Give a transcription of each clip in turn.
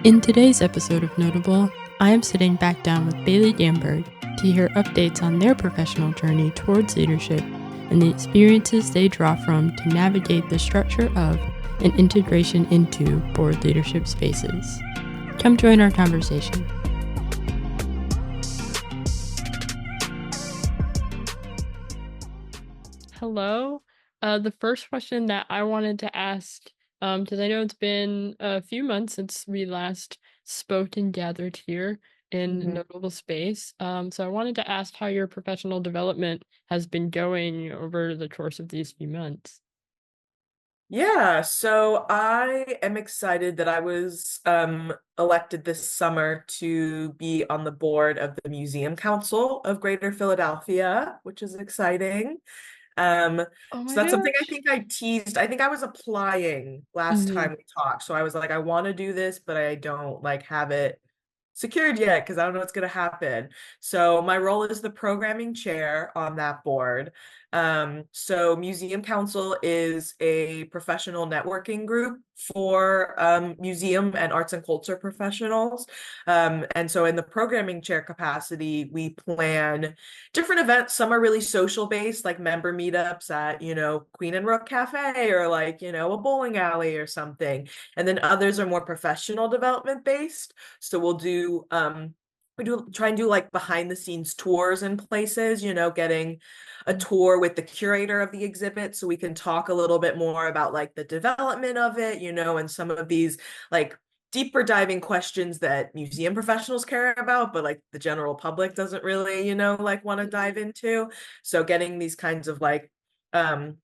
In today's episode of Notable, I am sitting back down with Bailey Gamberg to hear updates on their professional journey towards leadership and the experiences they draw from to navigate the structure of and integration into board leadership spaces. Come join our conversation. Hello. The first question that I wanted to ask, because I know it's been a few months since we last spoke and gathered here in Mhm. Notable Space. So I wanted to ask how your professional development has been going over the course of these few months. Yeah, so I am excited that I was elected this summer to be on the board of the Museum Council of Greater Philadelphia, which is exciting. Um, Oh my so that's something I gosh. think I teased. I think I was applying last Mm-hmm. time we talked. So I was like, I want to do this, but I don't like have it secured yet because I don't know what's going to happen. So my role is the programming chair on that board. So Museum Council is a professional networking group for museum and arts and culture professionals. And so in the programming chair capacity, we plan different events. Some are really social based, like member meetups at, Queen and Rook Cafe or like, a bowling alley or something. And then others are more professional development based. So we do try and do like behind the scenes tours in places, getting a tour with the curator of the exhibit so we can talk a little bit more about like the development of it, and some of these like deeper diving questions that museum professionals care about, but like the general public doesn't really, like want to dive into. So getting these kinds of like um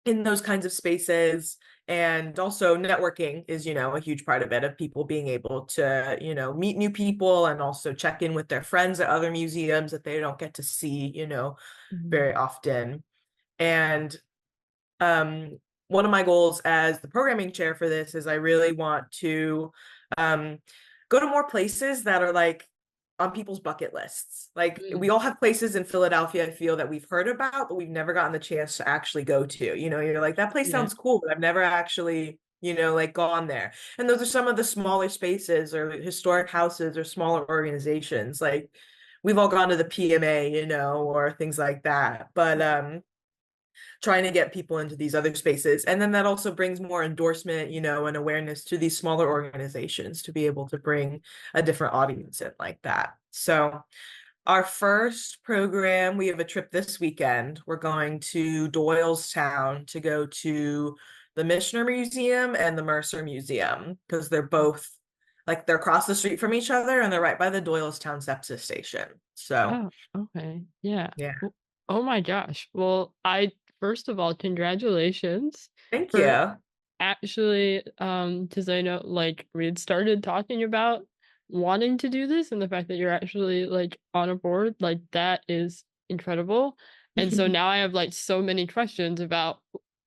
in those kinds of spaces, and also networking is, a huge part of it, of people being able to, meet new people and also check in with their friends at other museums that they don't get to see, Mm-hmm. very often. And um, one of my goals as the programming chair for this is I really want to um, go to more places that are like on people's bucket lists. Like we all have places in Philadelphia, I feel, that we've heard about, but we've never gotten the chance to actually go to. You're like, that place Yeah. sounds cool, but I've never actually, like gone there. And those are some of the smaller spaces or historic houses or smaller organizations. Like we've all gone to the PMA, or things like that. But trying to get people into these other spaces. And then that also brings more endorsement, and awareness to these smaller organizations to be able to bring a different audience in like that. So our first program, we have a trip this weekend. We're going to Doylestown to go to the Mishner Museum and the Mercer Museum because they're both like they're across the street from each other and they're right by the Doylestown sepsis station. So Oh, okay. Yeah. yeah, Oh my gosh. Well, first of all, congratulations thank for you. actually, because I know like we had started talking about wanting to do this and the fact that you're actually like on a board, like that is incredible. And so now I have like so many questions about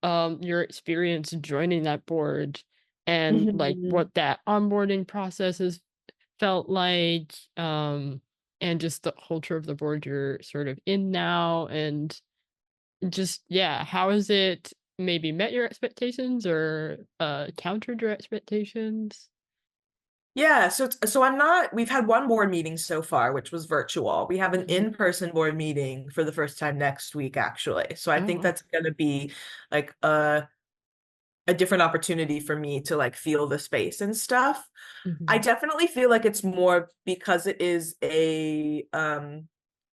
your experience joining that board and like what that onboarding process has felt like, and just the culture of the board you're sort of in now, and just yeah, how has it maybe met your expectations or countered your expectations? Yeah, so I'm not, we've had one board meeting so far, which was virtual. We have an Mhm. in-person board meeting for the first time next week, actually. So I Oh think wow. that's gonna be like a different opportunity for me to like feel the space and stuff. I Mhm. definitely feel like it's more because it is a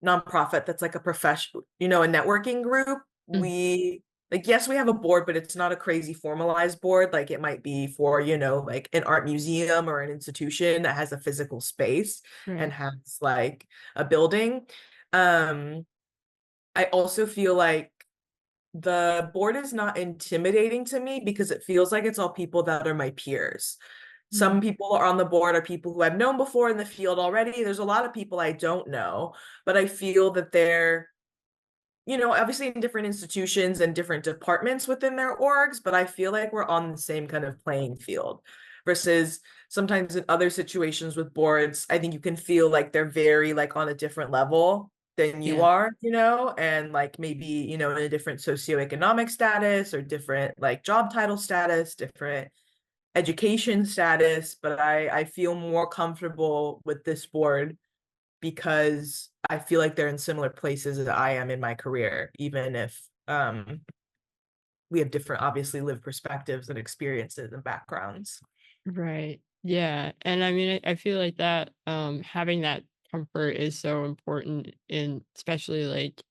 nonprofit that's like a profession, a networking group. Mm. We like yes, we have a board, but it's not a crazy formalized board. Like it might be for, like an art museum or an institution that has a physical space and Right. has like a building. Um, I also feel like the board is not intimidating to me because it feels like it's all people that are my peers. Mm. Some people are on the board are people who I've known before in the field already. There's a lot of people I don't know, but I feel that they're, obviously in different institutions and different departments within their orgs, but I feel like we're on the same kind of playing field versus sometimes in other situations with boards, I think you can feel like they're very like on a different level than you Yeah. are, and like maybe, in a different socioeconomic status or different like job title status, different education status, but I feel more comfortable with this board because I feel like they're in similar places as I am in my career, even if we have different, obviously, lived perspectives and experiences and backgrounds. Right. Yeah. And I mean, I feel like that having that comfort is so important in especially like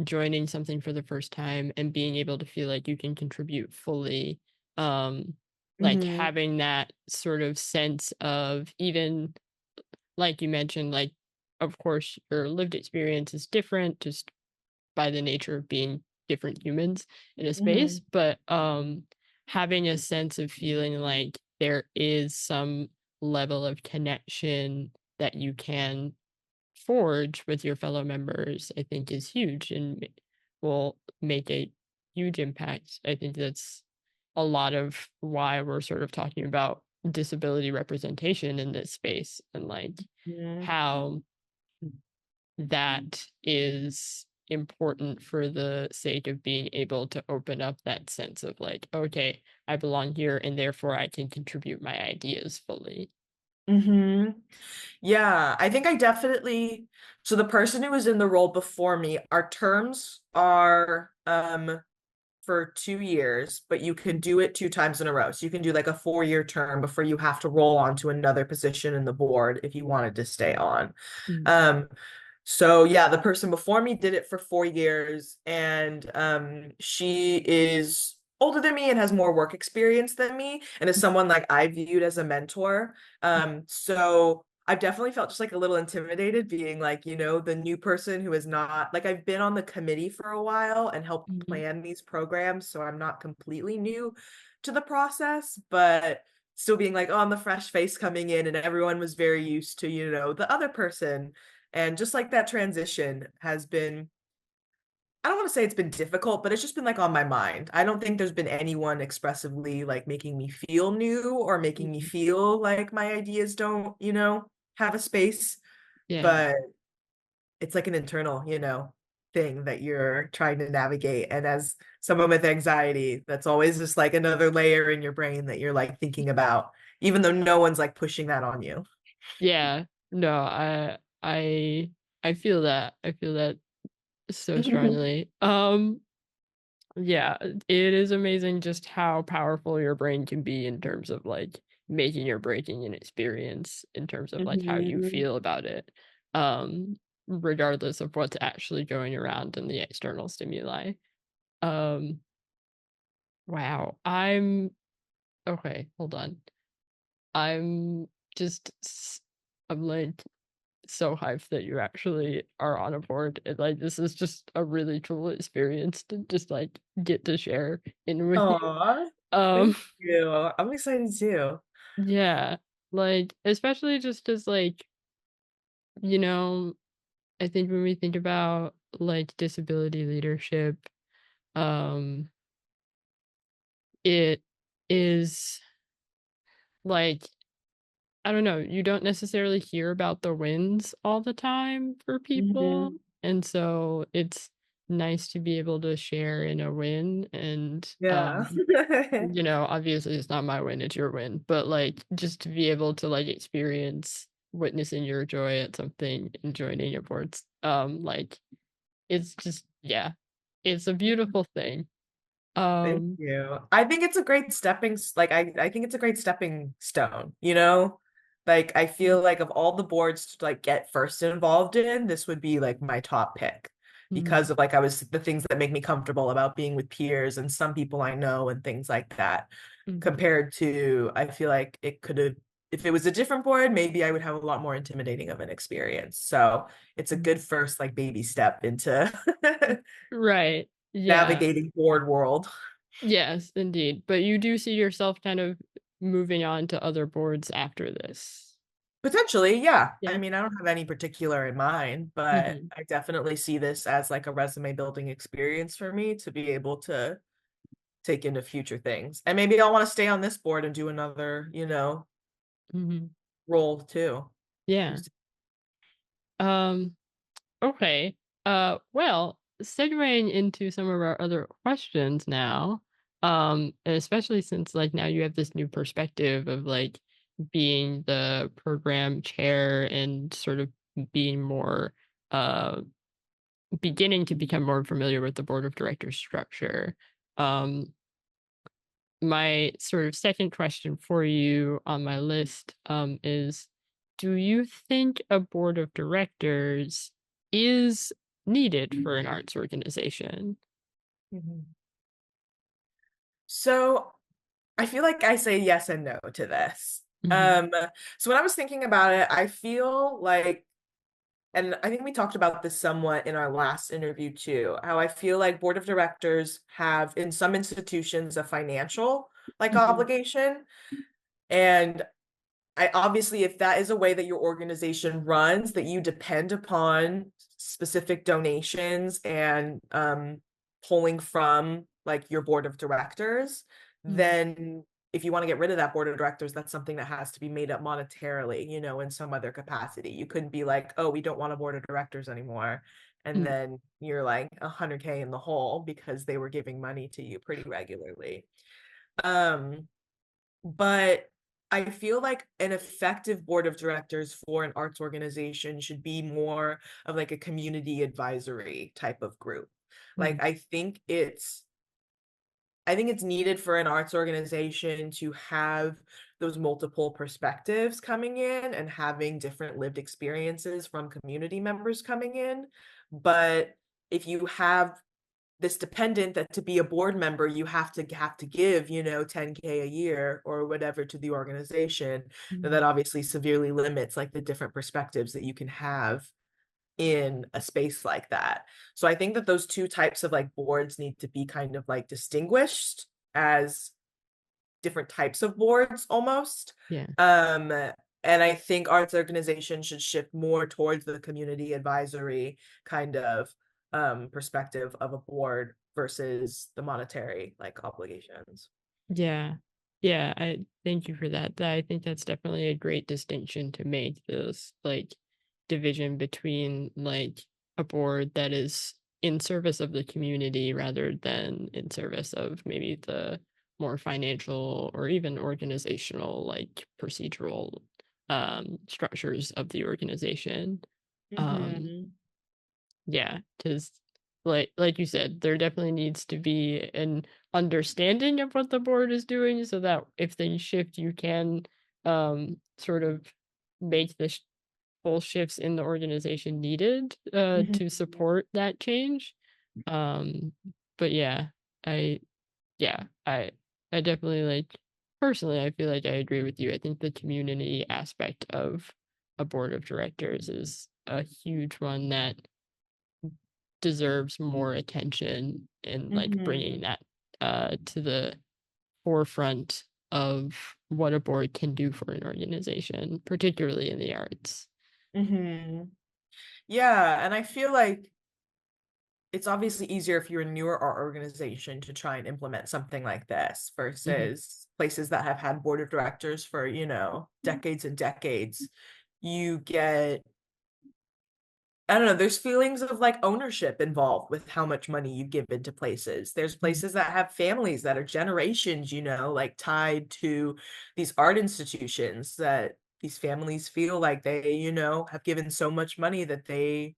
joining something for the first time and being able to feel like you can contribute fully. Um like Mm-hmm. having that sort of sense of even like you mentioned, like of course your lived experience is different just by the nature of being different humans in a Mm-hmm. space, but having a sense of feeling like there is some level of connection that you can forge with your fellow members, I think is huge and will make a huge impact. I think that's a lot of why we're sort of talking about disability representation in this space and like Mm-hmm. how that is important for the sake of being able to open up that sense of like, okay, I belong here and therefore I can contribute my ideas fully. Mm-hmm. Yeah, I think I definitely, so the person who was in the role before me, our terms are for 2 years, but you can do it 2 times in a row. So you can do like a 4-year term before you have to roll on to another position in the board if you wanted to stay on. Mm, Um, so yeah, the person before me did it for 4 years, and she is older than me and has more work experience than me, and is someone like I viewed as a mentor. So I've definitely felt just like a little intimidated being like, the new person who is not like I've been on the committee for a while and helped mhm. plan these programs, so I'm not completely new to the process, but still being like, oh, I'm the fresh face coming in, and everyone was very used to, the other person. And just like that transition has been, I don't want to say it's been difficult, but it's just been like on my mind. I don't think there's been anyone expressively like making me feel new or making me Mhm. feel like my ideas don't, have a space. Yeah. But it's like an internal, thing that you're trying to navigate. And as someone with anxiety, that's always just like another layer in your brain that you're like thinking about, even though no one's like pushing that on you. Yeah. No, I feel that. I feel that so strongly. Yeah, it is amazing just how powerful your brain can be in terms of like making or breaking an experience in terms of like how you Mhm. feel about it. Um, regardless of what's actually going around in the external stimuli. Um, wow. Okay, hold on. I'm I'm like so hyped that you actually are on a board and like this is just a really cool experience to just like get to share in with you. Aw, Um thank you. I'm excited too. Yeah, like, especially just as, like, you know, I think when we think about, like, disability leadership, um, it is, like, I don't know, you don't necessarily hear about the wins all the time for people, Mhm. and so it's nice to be able to share in a win and, Yeah. obviously it's not my win, it's your win, but, like, just to be able to, like, experience witnessing your joy at something and joining your boards, like, it's just yeah, it's a beautiful thing. Thank Um you. I think it's a great like I think it's a great stepping stone, you know? Like I feel like of all the boards to like get first involved in, this would be like my top pick because Mhm, of like the things that make me comfortable about being with peers and some people I know and things like that. mhm, Compared to I feel like it could have if it was a different board, maybe I would have a lot more intimidating of an experience. So it's a mhm. good first like baby step into Right, yeah. navigating board world. Yes, indeed. But you do see yourself kind of moving on to other boards after this. Potentially, yeah. I Yeah. mean, I don't have any particular in mind, but Mhm. I definitely see this as like a resume building experience for me to be able to take into future things. And maybe I'll want to stay on this board and do another, Mhm. role too. Yeah. Um, okay. Well, segueing into some of our other questions now. And especially since like now you have this new perspective of like being the program chair and sort of being more uh beginning to become more familiar with the board of directors structure. Um, my sort of second question for you on my list is, do you think a board of directors is needed for an arts organization? Mhm. So I feel like I say yes and no to this. Hmm. Um, so when I was thinking about it, I feel like, and I think we talked about this somewhat in our last interview too, how I feel like board of directors have in some institutions a financial like Hmm. obligation. And I obviously, if that is a way that your organization runs, that you depend upon specific donations and pulling from like your board of directors, then if you want to get rid of that board of directors, that's something that has to be made up monetarily, in some other capacity. You couldn't be like, oh, we don't want a board of directors anymore. And Hmm. then you're like 100K in the hole because they were giving money to you pretty regularly. Um, but I feel like an effective board of directors for an arts organization should be more of like a community advisory type of group. Like I think it's needed for an arts organization to have those multiple perspectives coming in and having different lived experiences from community members coming in. But if you have this dependent that to be a board member you have to give 10K a year or whatever to the organization, then that obviously severely limits like the different perspectives that you can have in a space like that. So I think that those two types of like boards need to be kind of like distinguished as different types of boards almost. Yeah. um and I think arts organizations should shift more towards the community advisory kind of perspective of a board versus the monetary like obligations. Yeah. Yeah, I thank you for that. I think that's definitely a great distinction to make, this like division between like a board that is in service of the community rather than in service of maybe the more financial or even organizational like procedural structures of the organization. Um Mm-hmm. yeah, because like you said, there definitely needs to be an understanding of what the board is doing so that if things shift, you can sort of make the full shifts in the organization needed to Mm-hmm. support that change. Um, but I yeah, I definitely like personally I feel like I agree with you. I think the community aspect of a board of directors is a huge one that deserves more attention and like bringing Mm-hmm. that to the forefront of what a board can do for an organization, particularly in the arts. Mm-hmm. Yeah, and I feel like it's obviously easier if you're a newer art organization to try and implement something like this Mhm. versus places that have had board of directors for, decades and decades. You get, I don't know, there's feelings of like ownership involved with how much money you give into places. There's Mhm. places that have families that are generations, like tied to these art institutions that these families feel like they, have given so much money that they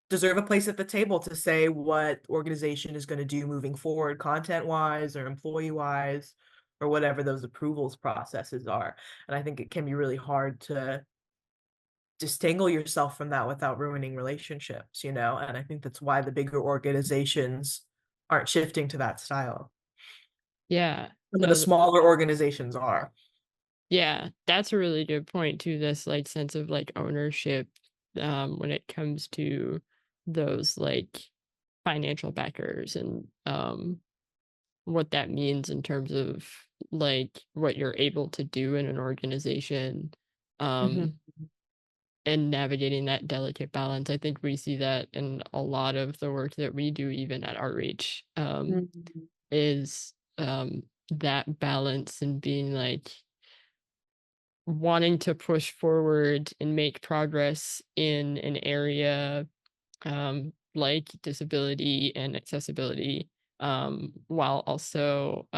deserve a place at the table to say what organization is going to do moving forward, content wise or employee wise, or whatever those approvals processes are. And I think it can be really hard to distangle yourself from that without ruining relationships, And I think that's why the bigger organizations aren't shifting to that style. Yeah, Some of the no, smaller organizations are. yeah, that's a really good point too. This like sense of like ownership when it comes to those like financial backers and what that means in terms of like what you're able to do in an organization. Mhm. Um and navigating that delicate balance. I think we see that in a lot of the work that we do, even at Outreach, Mhm. is that balance and being like wanting to push forward and make progress in an area like disability and accessibility, while also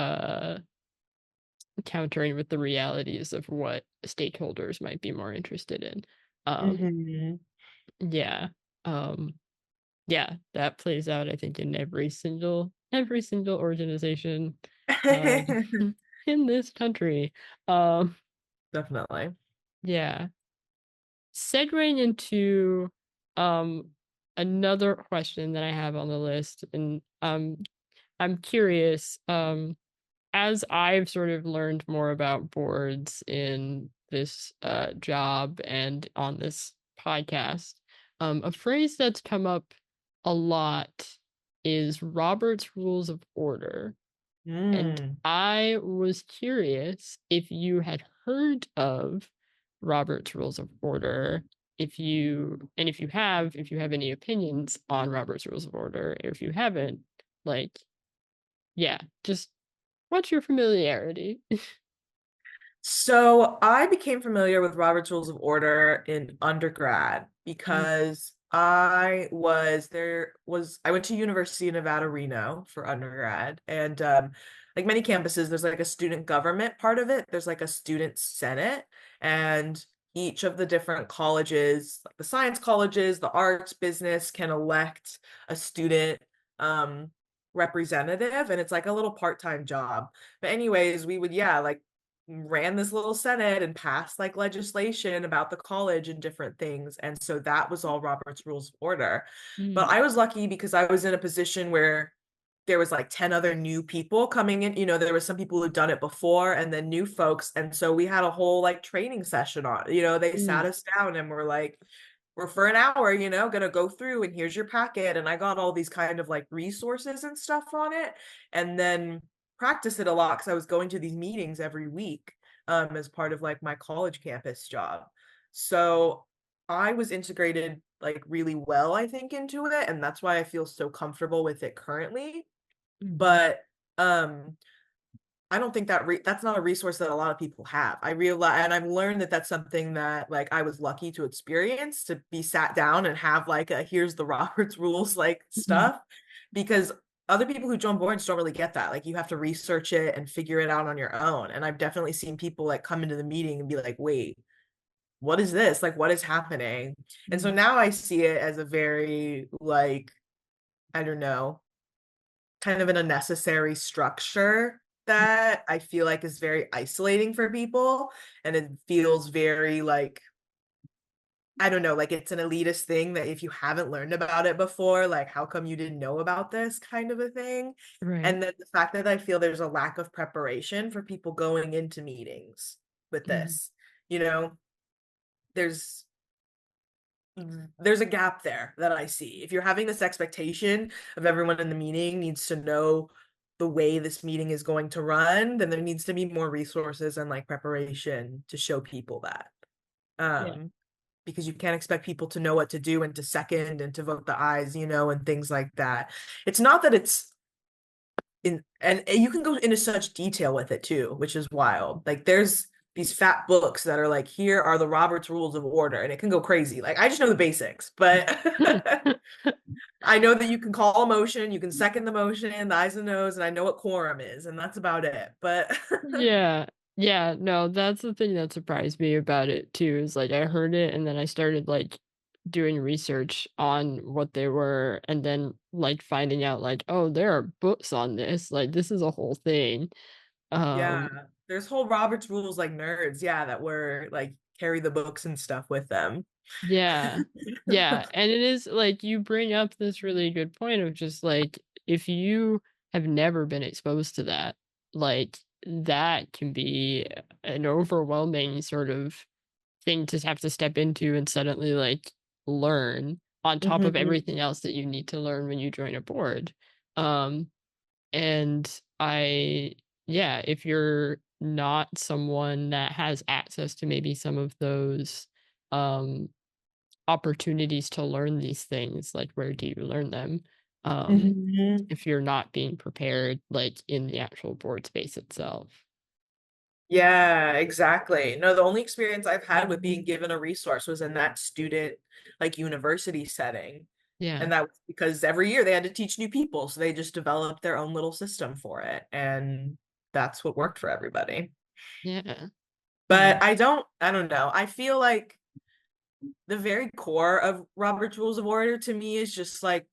countering with the realities of what stakeholders might be more interested in. Um, Hmm. yeah. Um, yeah, that plays out, I think, in every single organization um in this country. Um, Definitely. yeah. Segueing into um another question that I have on the list, and I'm curious, as I've sort of learned more about boards in this job and on this podcast, a phrase that's come up a lot is Robert's Rules of Order. And Mm. I was curious if you had heard of Robert's Rules of Order, if you have, if you have any opinions on Robert's Rules of Order, or if you haven't, like, yeah, just what's your familiarity? So I became familiar with Robert's Rules of Order in undergrad Mm, because I went to University of Nevada, Reno for undergrad. And like many campuses, there's like a student government part of it. There's like a student senate, and each of the different colleges, like the science colleges, the arts, business, can elect a student um representative, and it's like a little part-time job. But anyways, we would, yeah, like ran this little senate and passed like legislation about the college and different things. And so that was all Robert's Rules of Order. But mm, I was lucky because I was in a position where there was like 10 other new people coming in. There was some people who'd done it before and then new folks. And so we had a whole like training session on, they mm, sat us down and were like, we're for an hour, gonna go through and here's your packet. And I got all these kind of like resources and stuff on it. And then practice it a lot because I was going to these meetings every week as part of like my college campus job. So I was integrated like really well, I think, into it. And that's why I feel so comfortable with it currently. mhm, But I don't think that's not a resource that a lot of people have. I realize, and I've learned that that's something that like I was lucky to experience, to be sat down and have like a here's the Roberts rules like mhm, stuff, because other people who join boards don't really get that. Like you have to research it and figure it out on your own. And I've definitely seen people like come into the meeting and be like, wait, what is this? Like, what is happening? And so mm, now I see it as a very like, I don't know, kind of an unnecessary structure that I feel like is very isolating for people. And it feels very like, I don't know, like it's an elitist thing that if you haven't learned about it before, like, how come you didn't know about this kind of a thing? right. And then the fact that I feel there's a lack of preparation for people going into meetings with Mhm, this, you know, there's there's a gap there that I see. If you're having this expectation of everyone in the meeting needs to know the way this meeting is going to run, then there needs to be more resources and like preparation to show people that. yeah, Because you can't expect people to know what to do and to second and to vote the ayes, and things like that. It's not that it's in, and you can go into such detail with it too, which is wild. Like there's these fat books that are like, here are the Robert's Rules of Order, and it can go crazy. Like I just know the basics, but I know that you can call a motion, you can second the motion, the ayes and noes, and I know what quorum is, and that's about it. But yeah, yeah, no, that's the thing that surprised me about it too, is like I heard it and then I started like doing research on what they were, and then like finding out like, oh, there are books on this, like this is a whole thing. yeah, Um, there's whole Robert's Rules like nerds, yeah, that were like carry the books and stuff with them. yeah. Yeah, and it is like you bring up this really good point of just like if you have never been exposed to that, like that can be an overwhelming sort of thing to have to step into and suddenly like learn on top of Mhm. everything else that you need to learn when you join a board. Um and I yeah, if you're not someone that has access to maybe some of those um opportunities to learn these things, like where do you learn them? Um Mhm. if you're not being prepared like in the actual board space itself. Yeah, exactly. No, the only experience I've had with being given a resource was in that student like university setting. Yeah. And that was because every year they had to teach new people. So they just developed their own little system for it. And that's what worked for everybody. Yeah. But Um, I don't know. I feel like the very core of Robert's Rules of Order to me is just like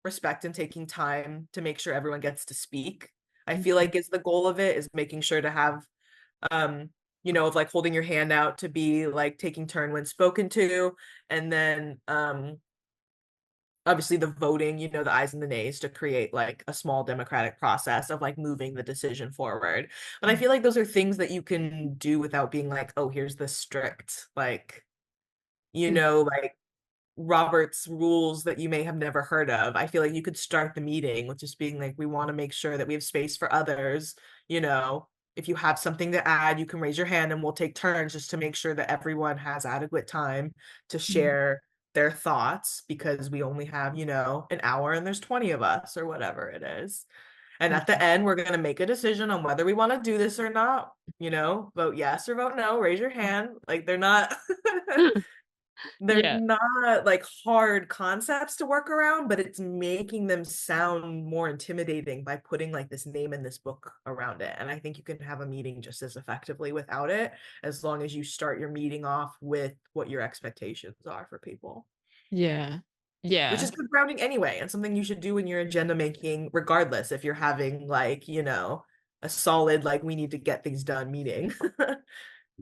respect and taking time to make sure everyone gets to speak. I feel mhm, like is the goal of it is making sure to have um of like holding your hand out to be like taking turn when spoken to, and then obviously the voting, the ayes and the nays to create like a small democratic process of like moving the decision forward. But I mm, feel like those are things that you can do without being like, oh, here's the strict like mm, like Robert's rules that you may have never heard of. I feel like you could start the meeting with just being like, we want to make sure that we have space for others. You know, if you have something to add, you can raise your hand and we'll take turns just to make sure that everyone has adequate time to mhm, share their thoughts because we only have, an hour and there's 20 of us or whatever it is. And at the yeah. end, we're going to make a decision on whether we want to do this or not. Vote yes or vote no, raise your hand. Like they're not they're Yeah. not like hard concepts to work around, but it's making them sound more intimidating by putting like this name in this book around it. And I think you can have a meeting just as effectively without it, as long as you start your meeting off with what your expectations are for people, Yeah. which Yeah. is good grounding anyway, and something you should do in your agenda making, regardless if you're having like, a solid, like, we need to get things done meeting.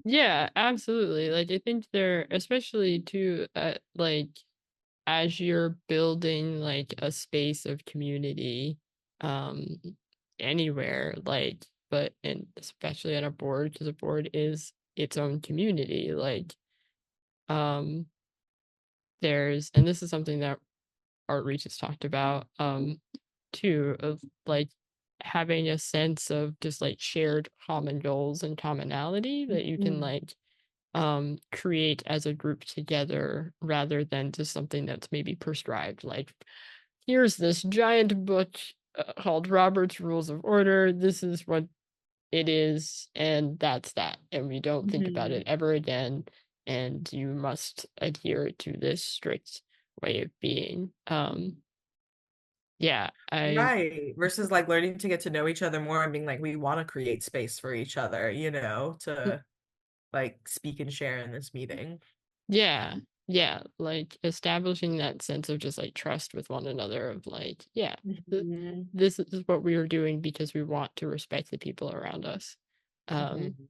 Yeah, absolutely. Like I think there, especially too, like as you're building like a space of community, um, anywhere, like, but and especially at a board, because a board is its own community. Like, um, and this is something that Outreach has talked about, too, of like having a sense of just like shared common goals and commonality that you can Mhm. like create as a group together rather than just something that's maybe prescribed, like here's this giant book called Robert's Rules of Order, this is what it is and that's that, and we don't think about Mhm. it ever again, and you must adhere to this strict way of being. Yeah, I Right. Versus like learning to get to know each other more and being like, we want to create space for each other, to like speak and share in this meeting. yeah, yeah, like establishing that sense of just like trust with one another of like, yeah, th- Mhm. this is what we are doing because we want to respect the people around us. Um, Mhm.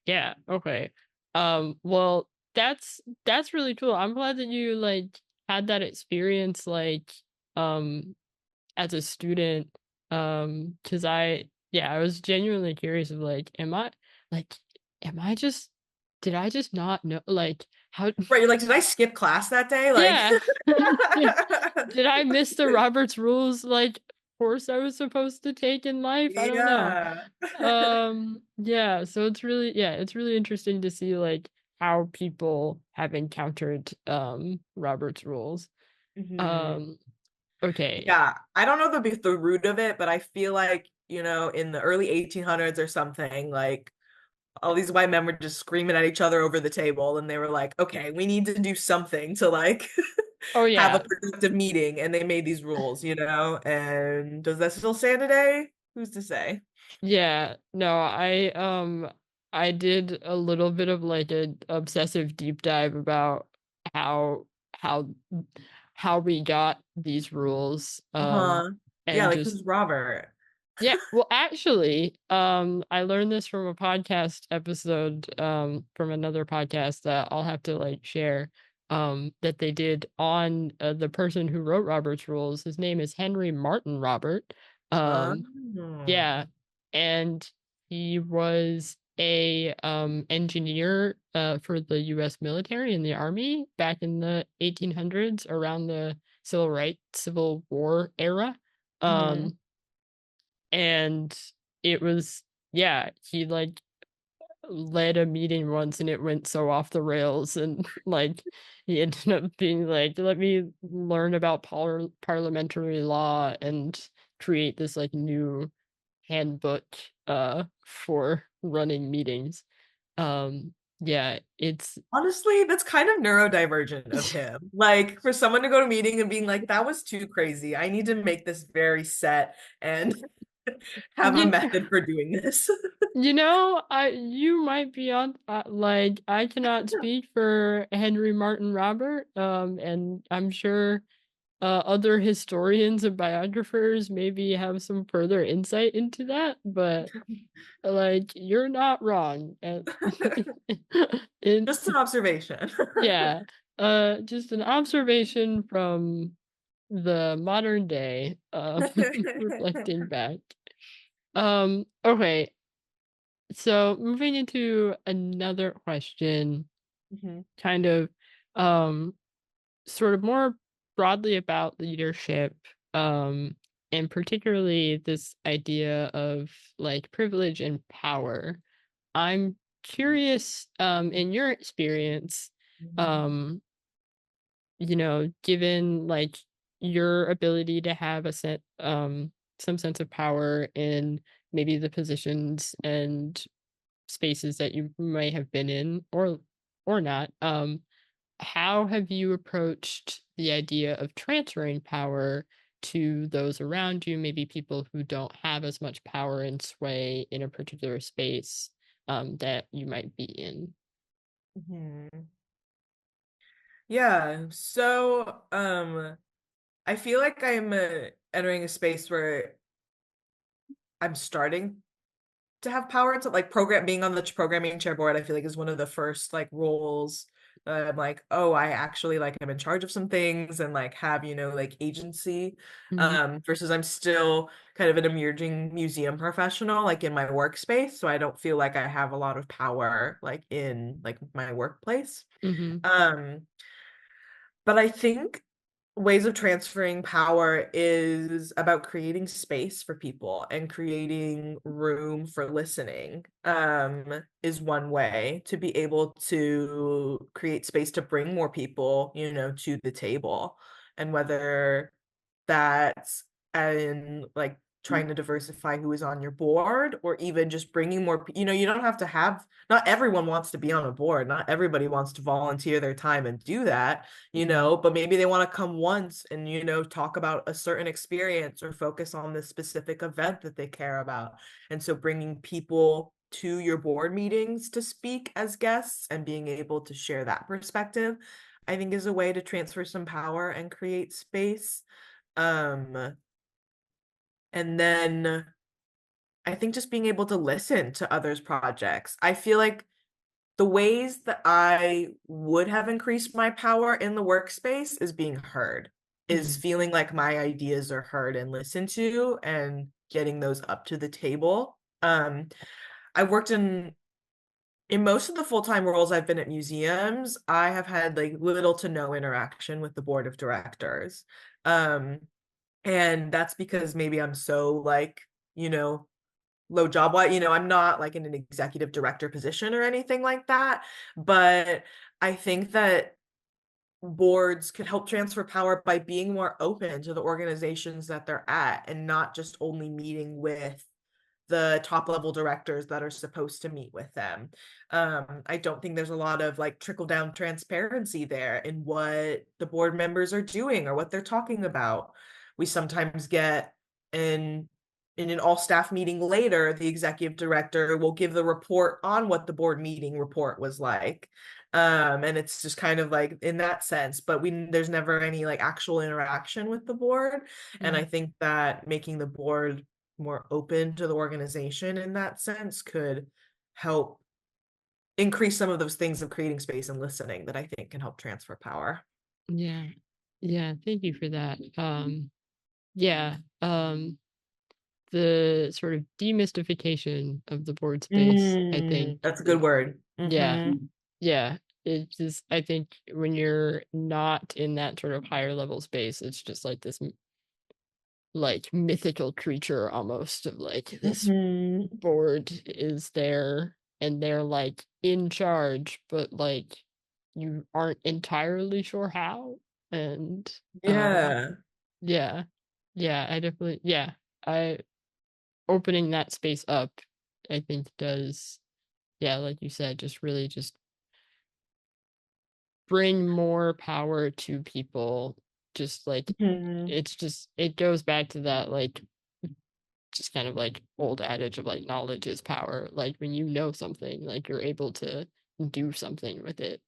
yeah, okay. Well, that's really cool. I'm glad that you like had that experience like um as a student. Because I was genuinely curious of like, like am I just did I just not know like how Right. You're like, did I skip class that day? Like, yeah. Yeah. Did I miss the Robert's Rules like course I was supposed to take in life? I don't know. yeah. Yeah, so it's really interesting to see like how people have encountered Robert's Rules. Mhm. Um okay. Yeah. I don't know the root of it, but I feel like, in the early 1800s or something, like all these white men were just screaming at each other over the table, and they were like, okay, we need to do something to like Oh have a yeah. productive meeting, and they made these rules, and does that still stand today? Who's to say? Yeah, no, I did a little bit of like an obsessive deep dive about how how how we got these rules Uh-huh. Yeah, and like just who's Robert? yeah, well actually I learned this from a podcast episode from another podcast that I'll have to like share that they did on the person who wrote Robert's Rules. His name is Henry Martin Robert. Oh. Um yeah, and he was a engineer for the US military and the army back in the 1800s around the Civil War era. Mm-hmm. Um and it was yeah, he like led a meeting once and it went so off the rails and like he ended up being like let me learn about parliamentary law and create this like new handbook for running meetings. Um Yeah, it's Honestly, that's kind of neurodivergent of him. Like for someone to go to a meeting and being like, that was too crazy. I need to make this very set and have a you method for doing this. you know, you might be on like I cannot speak for Henry Martin Robert, and I'm sure other historians and biographers maybe have some further insight into that, but like you're not wrong. And it, Just an observation. yeah, just an observation from the modern day, reflecting back. Okay, so moving into another question, Mhm, kind of, um, sort of more broadly about leadership, um, and particularly this idea of like privilege and power. I'm curious, in your experience, mhm, um, given like your ability to have some sense of power in maybe the positions and spaces that you may have been in or not, how have you approached the idea of transferring power to those around you, maybe people who don't have as much power and sway in a particular space that you might be in? mhm. Yeah, so I feel like I'm entering a space where I'm starting to have power to like program being on the programming chair board. I feel like is one of the first like roles that I'm like, oh, I actually like I'm in charge of some things and like have, like agency. Hmm. Versus I'm still kind of an emerging museum professional, like in my workspace. So I don't feel like I have a lot of power like in like my workplace. Hmm. Um, but I think ways of transferring power is about creating space for people and creating room for listening, is one way to be able to create space to bring more people, to the table. And whether that's in like trying to diversify who is on your board or even just bringing more, you don't have to have, not everyone wants to be on a board. Not everybody wants to volunteer their time and do that, Hmm. but maybe they want to come once and, talk about a certain experience or focus on this specific event that they care about. And so bringing people to your board meetings to speak as guests and being able to share that perspective, I think is a way to transfer some power and create space. Um, and then I think just being able to listen to others' projects. I feel like the ways that I would have increased my power in the workspace is being heard, is Hmm. feeling like my ideas are heard and listened to and getting those up to the table. I worked in most of the full-time roles I've been at museums, I have had like little to no interaction with the board of directors. Um, and that's because maybe I'm so like, you know, low job wise, I'm not like in an executive director position or anything like that. But I think that boards could help transfer power by being more open to the organizations that they're at and not just only meeting with the top level directors that are supposed to meet with them. I don't think there's a lot of like trickle down transparency there in what the board members are doing or what they're talking about. We sometimes get in an all staff meeting later, the executive director will give the report on what the board meeting report was like. And it's just kind of like in that sense, but there's never any like actual interaction with the board. And I Hmm. think that making the board more open to the organization in that sense could help increase some of those things of creating space and listening that I think can help transfer power. Yeah. Yeah. Thank you for that. Yeah. The sort of demystification of the board space, I think, That's a good word. yeah, yeah. It's just, I think when you're not in that sort of higher level space, it's just like this like mythical creature almost of like this Hmm. board is there and they're like in charge, but like you aren't entirely sure how. And Yeah. yeah, yeah, I definitely, yeah, I opening that space up, I think does, yeah, like you said, just really just bring more power to people. Just like Mhm. it goes back to that like just kind of like old adage of like knowledge is power. Like when you know something, like you're able to do something with it.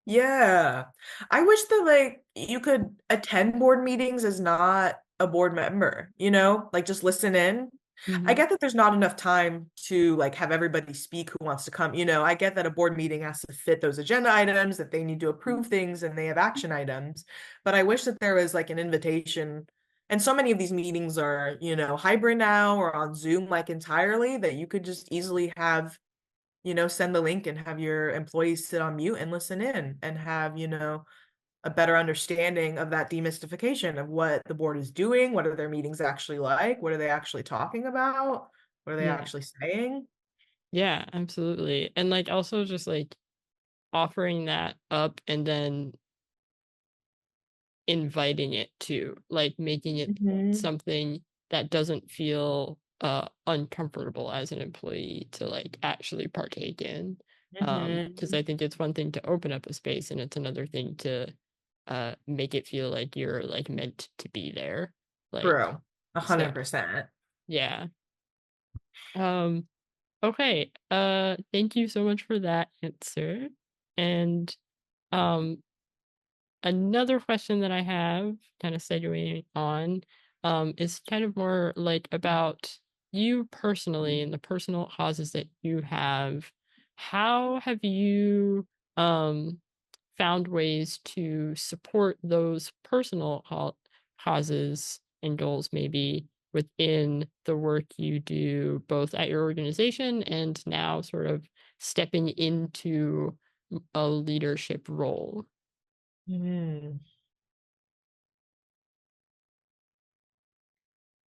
Yeah. I wish that like you could attend board meetings as not a board member, like just listen in. I Hmm. get that there's not enough time to like have everybody speak who wants to come. I get that a board meeting has to fit those agenda items, that they need to approve things and they have action items. But I wish that there was like an invitation. And so many of these meetings are, hybrid now or on Zoom like entirely that you could just easily have send the link and have your employees sit on mute and listen in and have, a better understanding of that demystification of what the board is doing, what are their meetings actually like, what are they actually talking about, what are they Yeah. actually saying? Yeah, absolutely. And like also just like offering that up and then inviting it to like making it Hmm. something that doesn't feel uncomfortable as an employee to like actually partake in. Because Hmm. I think it's one thing to open up a space and it's another thing to make it feel like you're like meant to be there. Like True. A so 100%. yeah. um okay, thank you so much for that answer. And um another question that I have, kind of segueing on, is kind of more like about you personally and the personal causes that you have. How have you um, found ways to support those personal causes and goals, maybe within the work you do, both at your organization and now sort of stepping into a leadership role? Mm.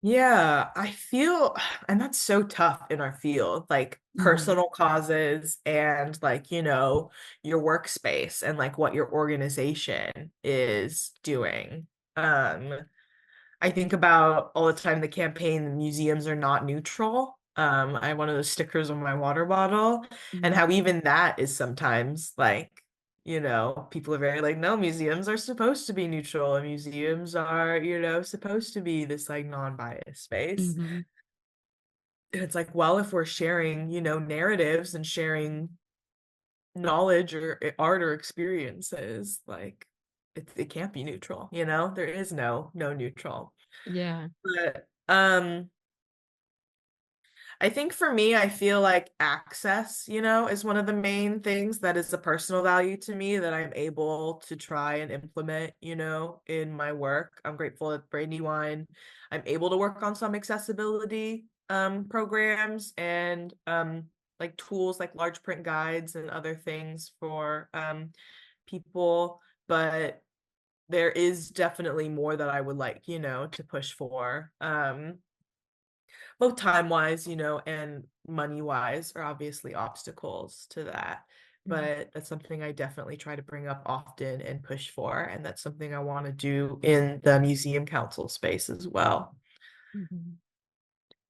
Yeah, I feel, and that's so tough in our field, like Mhm. personal causes and like, your workspace and like what your organization is doing. Um, I think about all the time the campaign, the museums are not neutral. I have one of those stickers on my water bottle, and Mhm. how even that is sometimes like, people are very like, no, museums are supposed to be neutral, and museums are, supposed to be this like non-biased space. Mhm. And it's like, well, if we're sharing, narratives and sharing knowledge or art or experiences, like it can't be neutral, there is no neutral. Yeah. But I think for me, I feel like access, is one of the main things that is a personal value to me that I'm able to try and implement, in my work. I'm grateful at Brandywine. I'm able to work on some accessibility programs and like tools like large print guides and other things for people, but there is definitely more that I would like, to push for. Both time wise, and money wise are obviously obstacles to that. Mhm. But that's something I definitely try to bring up often and push for. And that's something I want to do in the museum council space as well. Mhm.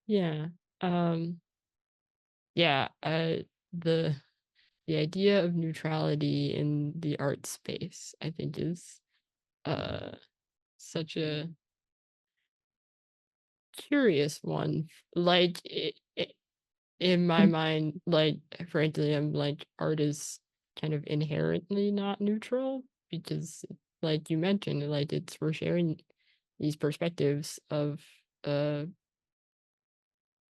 Yeah. Um, yeah, the the idea of neutrality in the art space, I think, is uh such a curious one. Like in my mind, like frankly, I'm like art is kind of inherently not neutral because, like you mentioned, like it's we're sharing these perspectives of uh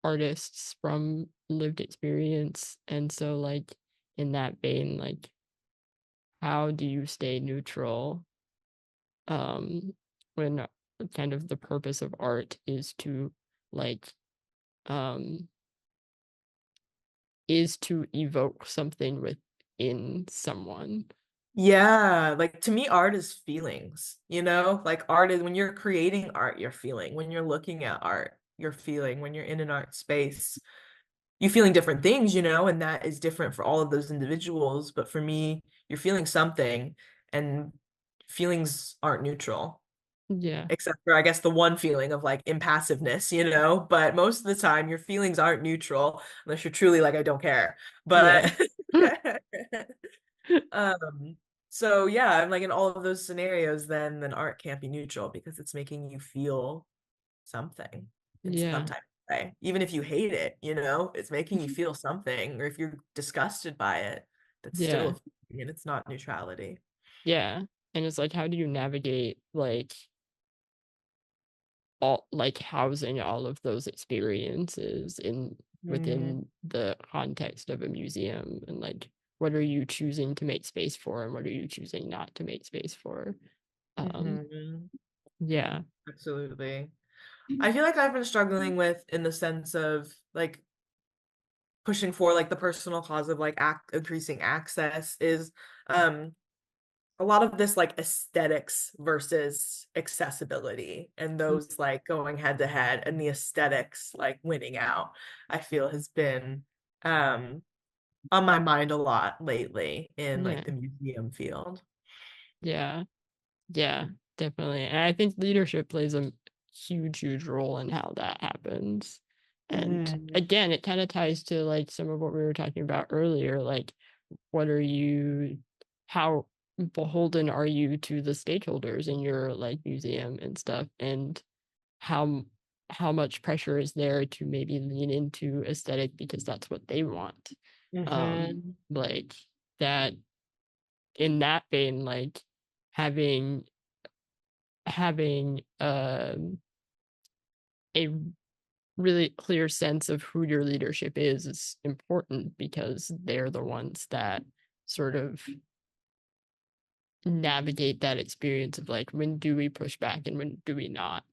artists from lived experience. And so like in that vein, like how do you stay neutral um when kind of the purpose of art is to like um is to evoke something within someone. Yeah, like to me, art is feelings, like art is when you're creating art, you're feeling. When you're looking at art, you're feeling. When you're in an art space, you're feeling different things, and that is different for all of those individuals. But for me, you're feeling something, and feelings aren't neutral, Yeah. except for, I guess, the one feeling of like impassiveness, But most of the time, your feelings aren't neutral unless you're truly like, I don't care. Yeah. But um, So yeah, I'm like in all of those scenarios, then art can't be neutral because it's making you feel something in some Yeah. type of way. Even if you hate it, you know, it's making you feel something. Or if you're disgusted by it, that's still Yeah. a feeling, and it's not neutrality. Yeah. And it's like, how do you navigate like all like housing all of those experiences in Mm-hmm. within the context of a museum, and like what are you choosing to make space for and what are you choosing not to make space for? Um Mm-hmm. yeah. Absolutely. I feel like I've been struggling with in the sense of like pushing for like the personal cause of like increasing access is um a lot of this like aesthetics versus accessibility and those like going head to head and the aesthetics like winning out, I feel has been um on my mind a lot lately in Yeah. like the museum field. Yeah. Yeah, definitely. And I think leadership plays a huge role in how that happens. And Hmm. again, it kind of ties to like some of what we were talking about earlier. Like, what are you, how beholden are you to the stakeholders in your like museum and stuff? And how how much pressure is there to maybe lean into aesthetic because that's what they want? Hmm. Like that in that vein, like having a really clear sense of who your leadership is important because they're the ones that sort of navigate that experience of like when do we push back and when do we not.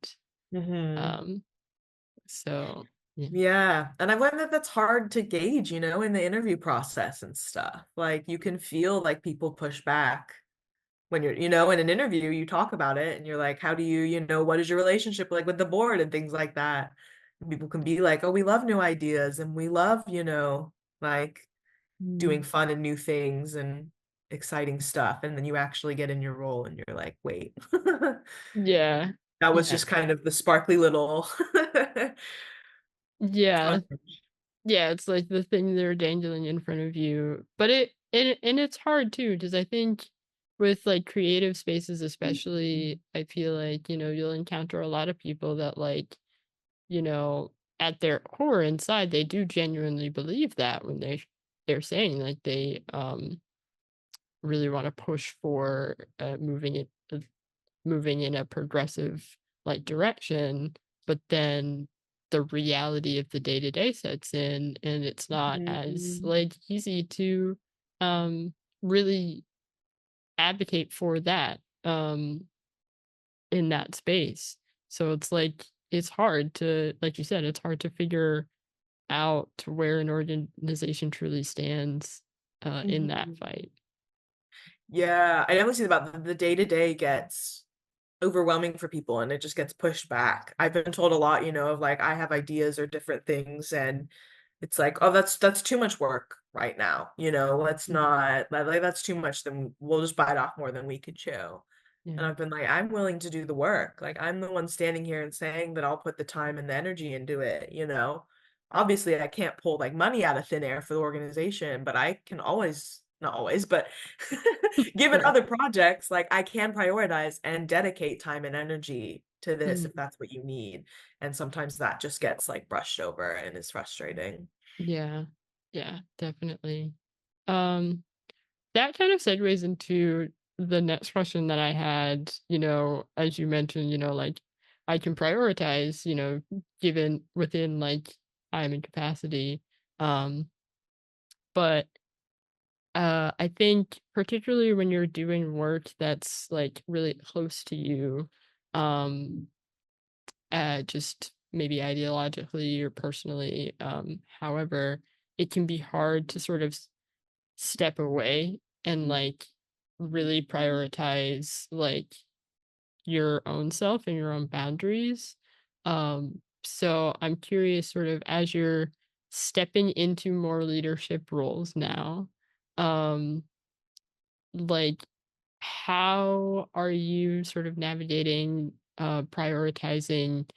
Hmm. um so yeah. Yeah, and I've learned that that's hard to gauge, you know, in the interview process and stuff. Like you can feel like people push back when you're, you know, in an interview, you talk about it and you're like, how do you, you know, what is your relationship like with the board and things like that. And people can be like, oh, we love new ideas and we love, you know, like doing Mm. fun and new things and exciting stuff. And then you actually get in your role and you're like, wait, Yeah. that was Yeah. just kind of the sparkly little Yeah. fun. Yeah, it's like the thing they're dangling in front of you. But and it's hard too, because I think with like creative spaces especially, I feel like, you'll encounter a lot of people that like, you know, at their core inside, they do genuinely believe that when they're saying like they really want to push for moving in a progressive like direction, but then the reality of the day to day sets in and it's not as Mhm. like easy to um really advocate for that in that space. So it's like it's hard to, like you said, it's hard to figure out where an organization truly stands in that Mhm. fight. Yeah, I definitely see about the day to day gets overwhelming for people and it just gets pushed back. I've been told a lot, you know, of like I have ideas or different things and it's like, oh, that's too much work right now. You know, let's Mm. not like that's too much, then we'll just bite off more than we could chew. And Yeah. I've been like, I'm willing to do the work. Like I'm the one standing here and saying that I'll put the time and the energy into it, you know. Obviously, I can't pull like money out of thin air for the organization, but I can always, not always, but given Right. other projects, like I can prioritize and dedicate time and energy to this if Mm. that's what you need. And sometimes that just gets like brushed over and is frustrating. Yeah. Yeah, definitely. Um that kind of segues into the next question that I had, as you mentioned, like I can prioritize, given within like time and capacity. Um, but I think particularly when you're doing work that's like really close to you, um, just maybe ideologically or personally, however, it can be hard to sort of step away and like really prioritize like your own self and your own boundaries. So I'm curious, sort of as you're stepping into more leadership roles now, um, like how are you sort of navigating prioritizing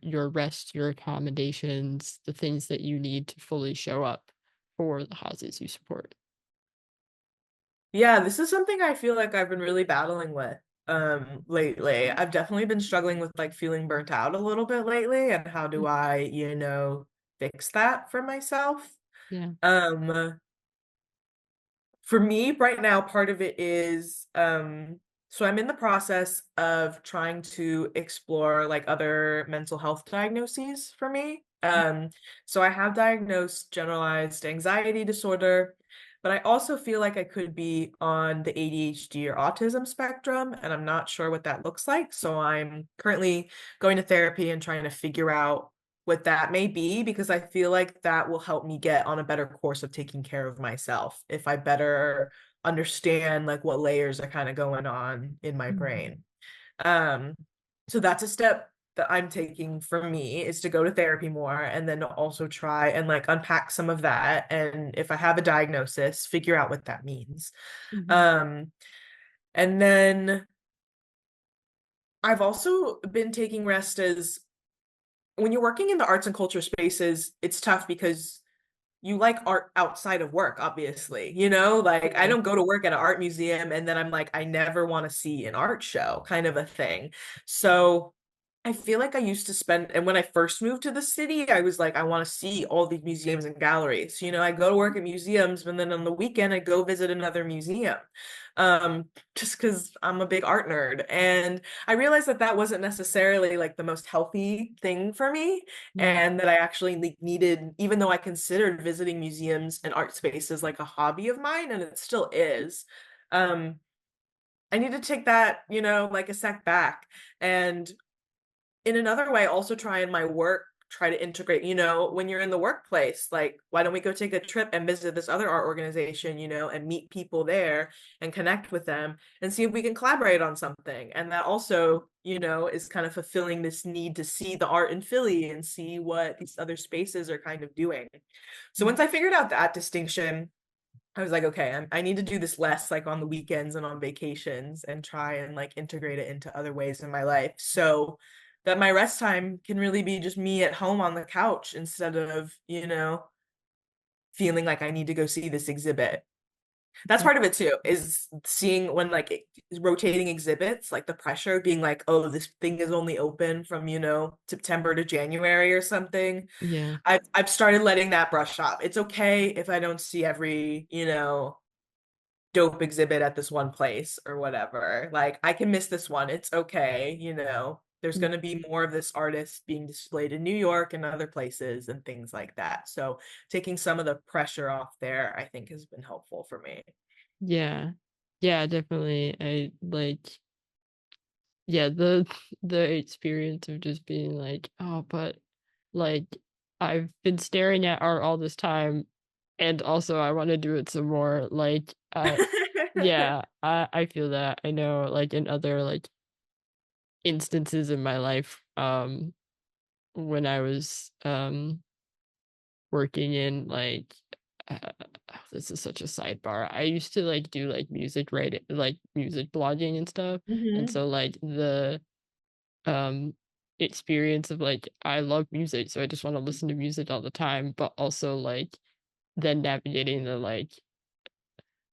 your rest, your accommodations, the things that you need to fully show up for the causes you support? Yeah, this is something I feel like I've been really battling with lately. I've definitely been struggling with like feeling burnt out a little bit lately, and how do Mm, I, fix that for myself? yeah. Um For me right now, part of it is so I'm in the process of trying to explore like other mental health diagnoses for me. So I have diagnosed generalized anxiety disorder, but I also feel like I could be on the ADHD or autism spectrum, and I'm not sure what that looks like. So I'm currently going to therapy and trying to figure out what that may be, because I feel like that will help me get on a better course of taking care of myself if I better understand like what layers are kind of going on in my Mhm. brain. Um, so that's a step that I'm taking for me, is to go to therapy more, and then to also try and like unpack some of that. And if I have a diagnosis, figure out what that means. Mhm. Um, and then I've also been taking rest as when you're working in the arts and culture spaces, it's tough because you like art outside of work, obviously. Like I Yeah. don't go to work at an art museum and then I'm like, I never want to see an art show, kind of a thing. So I feel like I used to spend, and when I first moved to the city, I was like, I want to see all these museums and galleries. I go to work at museums, and then on the weekend, I go visit another museum, just because I'm a big art nerd. And I realized that that wasn't necessarily like the most healthy thing for me, Yeah. and that I actually needed, even though I considered visiting museums and art spaces like a hobby of mine, and it still is. Um, I need to take that, like a step back, and in another way also try in my work, try to integrate, when you're in the workplace, like why don't we go take a trip and visit this other art organization, and meet people there and connect with them and see if we can collaborate on something. And that also, is kind of fulfilling this need to see the art in Philly and see what these other spaces are kind of doing. So Mm. once I figured out that distinction, I was like, okay, I need to do this less like on the weekends and on vacations, and try and like integrate it into other ways in my life, so that my rest time can really be just me at home on the couch, instead of, feeling like I need to go see this exhibit. That's Yeah. part of it too, is seeing when like rotating exhibits, like the pressure of being like, oh, this thing is only open from, September to January or something. Yeah. I've started letting that brush off. It's okay if I don't see every, dope exhibit at this one place or whatever. Like I can miss this one. It's okay, There's Mm. going to be more of this artist being displayed in New York and other places and things like that. So taking some of the pressure off there, I think has been helpful for me. Yeah. Yeah, definitely. I like, yeah, the the experience of just being like, oh, but like I've been staring at art all this time and also I want to do it some more. Like yeah, I feel that. I know like in other like instances in my life, when I was working in like uh, this is such a sidebar. I used to like do like music writing, like music blogging and stuff. And Hmm. so like the um experience of like I love music, so I just want to listen to music all the time, but also like then navigating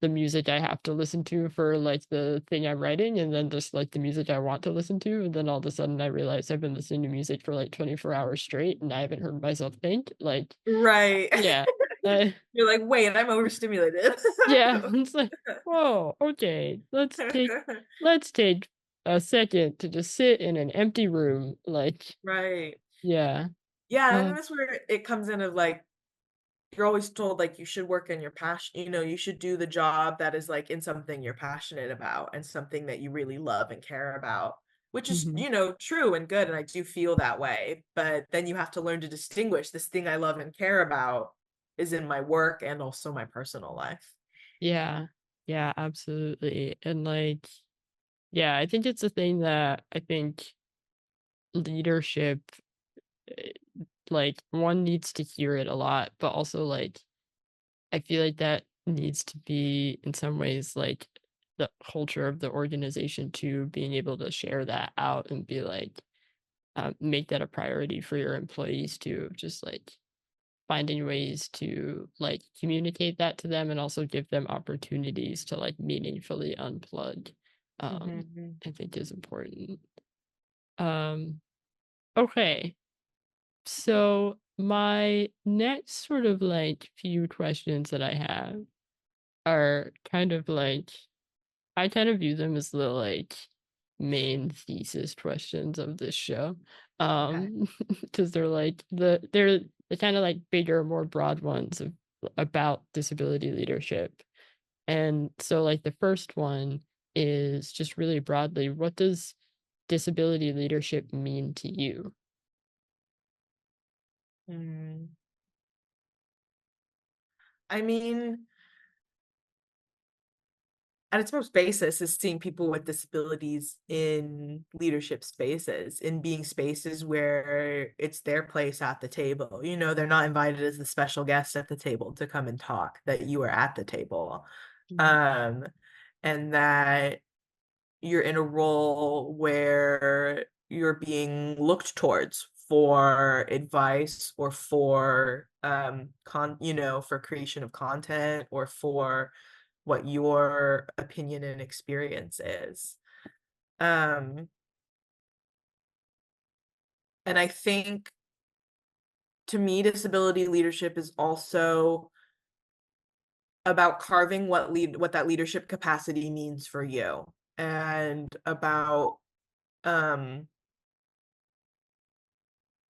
the music I have to listen to for like the thing I'm writing, and then just like the music I want to listen to, and then all of a sudden I realize I've been listening to music for like 24 hours straight and I haven't heard myself think. Like, Right. yeah. Uh, You're like, wait, I'm overstimulated. yeah, it's like, whoa, okay, let's take a second to just sit in an empty room. Like, Right. yeah. Yeah, and Uh, then that's where it comes in of like, you're always told like you should work in your passion, you should do the job that is like in something you're passionate about and something that you really love and care about, which is, mhm. true and good. And I do feel that way. But then you have to learn to distinguish, this thing I love and care about is in my work and also my personal life. Yeah. Yeah, absolutely. And like, yeah, I think it's a thing that I think leadership, eh, like one needs to hear it a lot, but also like I feel like that needs to be in some ways like the culture of the organization too, being able to share that out and be like make that a priority for your employees too. Just like finding ways to like communicate that to them and also give them opportunities to like meaningfully unplug, Mhm. I think is important. Um, okay. So my next sort of like few questions that I have are kind of like I kind of view them as the like main thesis questions of this show. Okay. Because they're like the kind of like bigger, more broad ones about disability leadership. And so like the first one is just really broadly, what does disability leadership mean to you? Mm. I mean, at its most basis is seeing people with disabilities in leadership spaces, in being spaces where it's their place at the table. You know, they're not invited as the special guest at the table to come and talk, that you are at the table. Mhm. Um, and that you're in a role where you're being looked towards for advice or for for creation of content or for what your opinion and experience is. Um, and I think to me, disability leadership is also about carving what that leadership capacity means for you and about um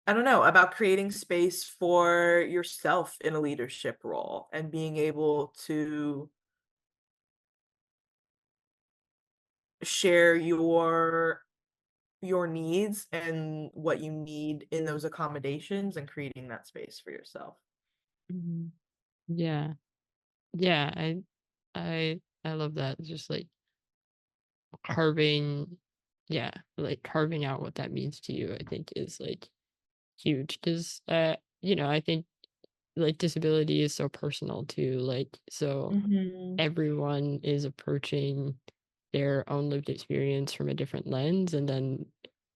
I don't know, about creating space for yourself in a leadership role and being able to share your needs and what you need in those accommodations and creating that space for yourself. Mhm. Yeah. Yeah, I love that. Just like carving yeah, like carving out what that means to you, I think is like huge because I think like disability is so personal too. Like so Hmm. everyone is approaching their own lived experience from a different lens, and then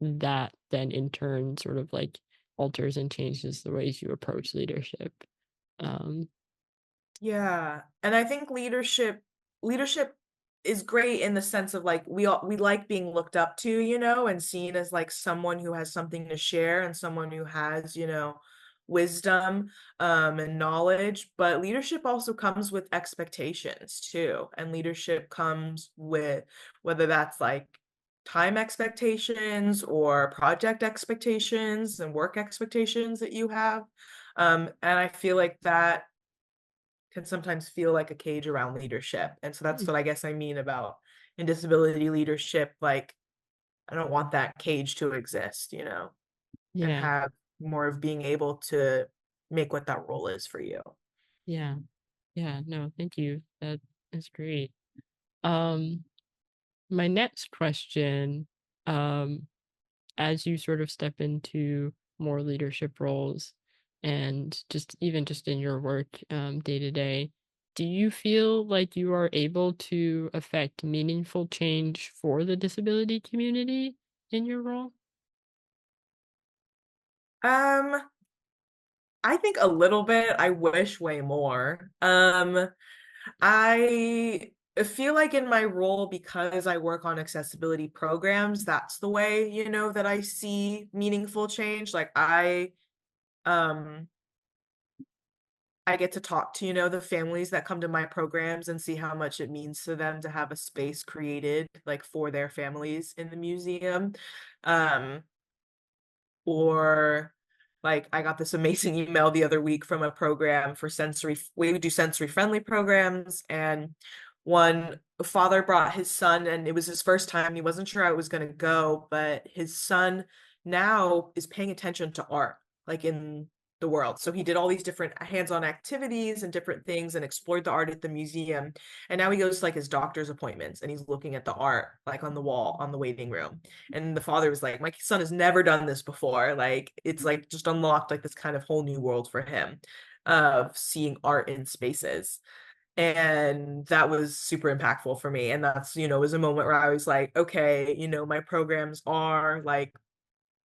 that then in turn sort of like alters and changes the ways you approach leadership. Um Yeah. And I think leadership is great in the sense of like we like being looked up to, and seen as like someone who has something to share and someone who has, wisdom and knowledge, but leadership also comes with expectations too. And leadership comes with whether that's like time expectations or project expectations and work expectations that you have. And I feel like that can sometimes feel like a cage around leadership. And so that's mm, what I guess I mean about in disability leadership. Like, I don't want that cage to exist, and yeah, have more of being able to make what that role is for you. yeah, yeah, no, thank you. That is great. Um my next question, um as you sort of step into more leadership roles and just in your work day to day, do you feel like you are able to affect meaningful change for the disability community in your role? Um, I think a little bit. I wish way more. I feel like in my role, because I work on accessibility programs, that's the way, that I see meaningful change. Like um I get to talk to, the families that come to my programs and see how much it means to them to have a space created like for their families in the museum. Um, or like I got this amazing email the other week from a program for we would do sensory friendly programs, and one father brought his son and it was his first time. He wasn't sure how it was going to go, but his son now is paying attention to art like in the world. So he did all these different hands-on activities and different things and explored the art at the museum. And now he goes to like his doctor's appointments and he's looking at the art like on the wall on the waiting room. And the father was like, my son has never done this before. Like it's like just unlocked like this kind of whole new world for him of seeing art in spaces. And that was super impactful for me. And that's, was a moment where I was like, okay, my programs are like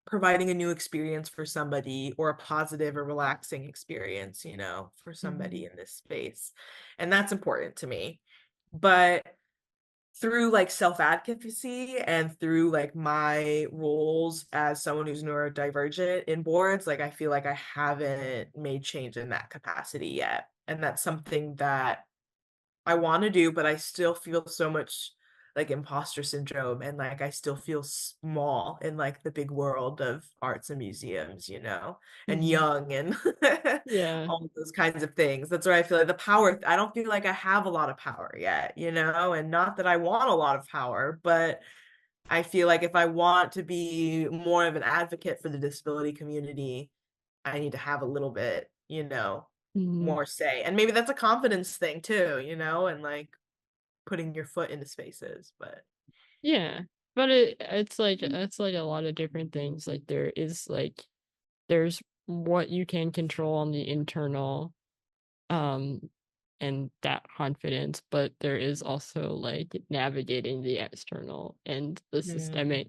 providing a new experience for somebody, or a positive or relaxing experience, for somebody Mhm. in this space. And that's important to me. But through like self-advocacy and through like my roles as someone who's neurodivergent in boards, like I feel like I haven't made change in that capacity yet. And that's something that I want to do, but I still feel so much like imposter syndrome, and like I still feel small in like the big world of arts and museums, and Mhm. young and Yeah. all of those kinds of things. That's where I feel like the power, I don't feel like I have a lot of power yet, and not that I want a lot of power, but I feel like if I want to be more of an advocate for the disability community, I need to have a little bit, Mhm. more say. And maybe that's a confidence thing too, and like putting your foot into spaces, but Yeah. But it's like a lot of different things. Like there's what you can control on the internal, um and that confidence, but there is also like navigating the external and the mm, systemic,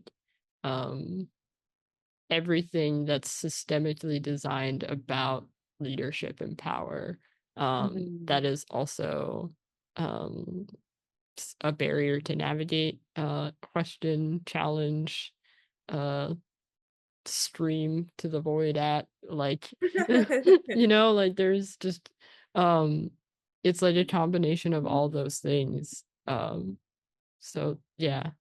um everything that's systemically designed about leadership and power, mhm, that is also, um a barrier to navigate, question, challenge, uh stream to the void at, like like there's just, um it's like a combination of all those things. So yeah,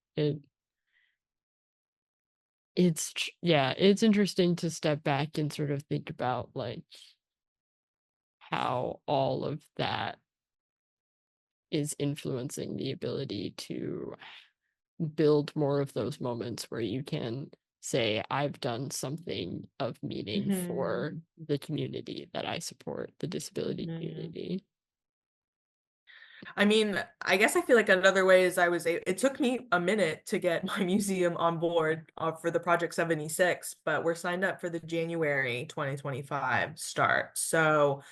yeah, it's interesting to step back and sort of think about like how all of that is influencing the ability to build more of those moments where you can say, I've done something of meaning mhm, for the community that I support, the disability mhm. community. I mean, I guess I feel like another way is it took me a minute to get my museum on board for the Project 76, but we're signed up for the January 2025 start. So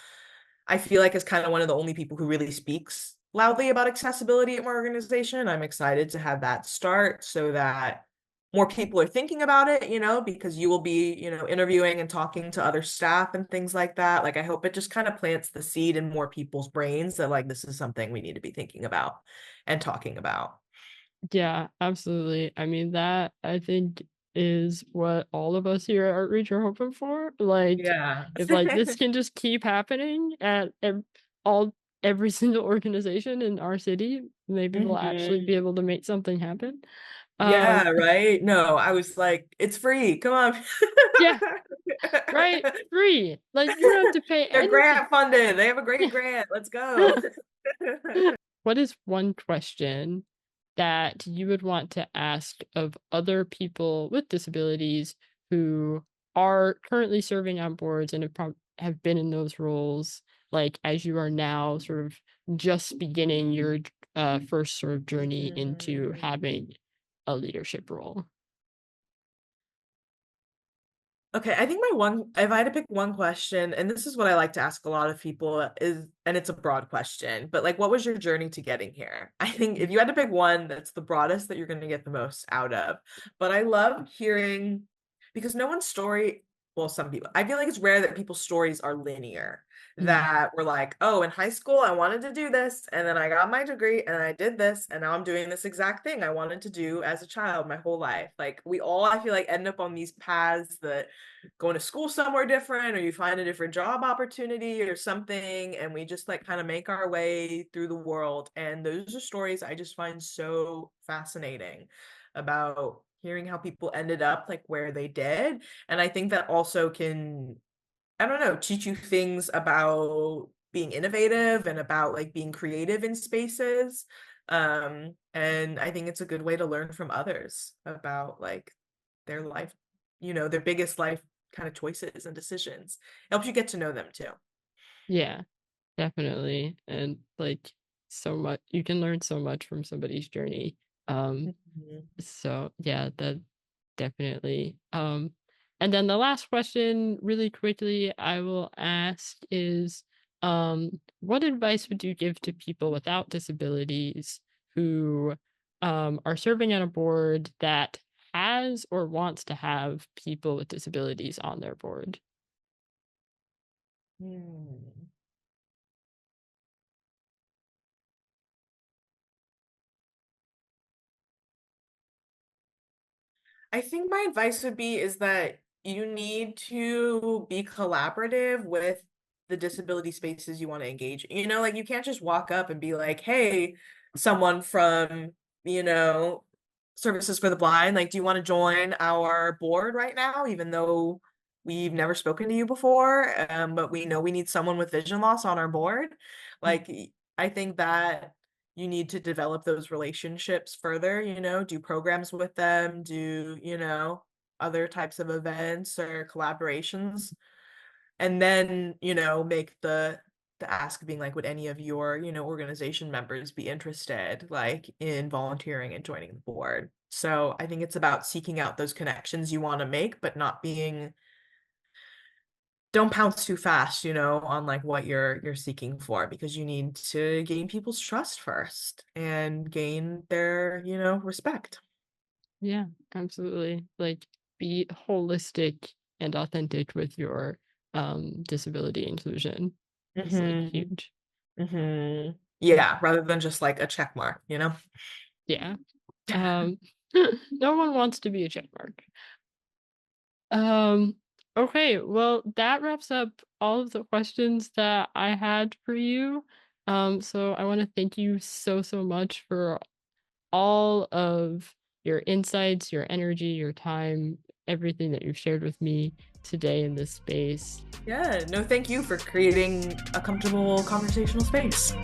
I feel like as kind of one of the only people who really speaks loudly about accessibility at my organization, I'm excited to have that start so that more people are thinking about it, because you will be, interviewing and talking to other staff and things like that. Like, I hope it just kind of plants the seed in more people's brains that, like, this is something we need to be thinking about and talking about. Yeah, absolutely. I mean, that I think is what all of us here at Outreach are hoping for. Like, Yeah. if like this can just keep happening at all every single organization in our city, maybe we'll actually be Mhm. able to make something happen. Um, Yeah, right. No, I was like, it's free. Come on. yeah, right, free. Like you don't have to pay They're anything. grant funded. They have a great grant. Let's go. What is one question that you would want to ask of other people with disabilities who are currently serving on boards and have been in those roles, like as you are now sort of just beginning your first sort of journey into Mhm. having a leadership role? Okay, I think if I had to pick one question, and this is what I like to ask a lot of people, and it's a broad question, but like, what was your journey to getting here? I think if you had to pick one that's the broadest that you're going to get the most out of. But I love hearing, because no one's story, well, some people, I feel like it's rare that people's stories are linear, Mm, that were like, oh, in high school, I wanted to do this, and then I got my degree, and I did this, and now I'm doing this exact thing I wanted to do as a child my whole life. Like, we all, I feel like, end up on these paths that going to school somewhere different, or you find a different job opportunity or something, and we just like kind of make our way through the world. And those are stories I just find so fascinating about hearing how people ended up like where they did. And I think that also can, I don't know, teach you things about being innovative and about like being creative in spaces. And I think it's a good way to learn from others about like their life, their biggest life kind of choices and decisions. It helps you get to know them too. yeah, definitely. And like so much, you can learn so much from somebody's journey. Um, Mhm. So yeah, that definitely. And then the last question, really quickly, I will ask is, what advice would you give to people without disabilities who are serving on a board that has has or wants to have people with disabilities on their board? Hmm. I think my advice would be is that you need to be collaborative with the disability spaces you want to engage in. Like you can't just walk up and be like, "Hey, someone from, you know, Services for the Blind, like, do you want to join our board right now?" Even though we've never spoken to you before, but we know we need someone with vision loss on our board. Like, I think that you need to develop those relationships further, do programs with them, do, other types of events or collaborations. And then, make the ask being like, would any of your, organization members be interested like in volunteering and joining the board? So I think it's about seeking out those connections you want to make, but not being don't pounce too fast, on like what you're seeking for, because you need to gain people's trust first and gain their, respect. Yeah, absolutely. Like, be holistic and authentic with your disability inclusion. It's like Mm-hmm. huge. Mm-hmm. Mm, Yeah, rather than just like a check mark. yeah. Um no one wants to be a check mark. Um okay, well that wraps up all of the questions that I had for you. So I want to thank you so much for all of your insights, your energy, your time, everything that you've shared with me today in this space. Yeah, no, thank you for creating a comfortable conversational space.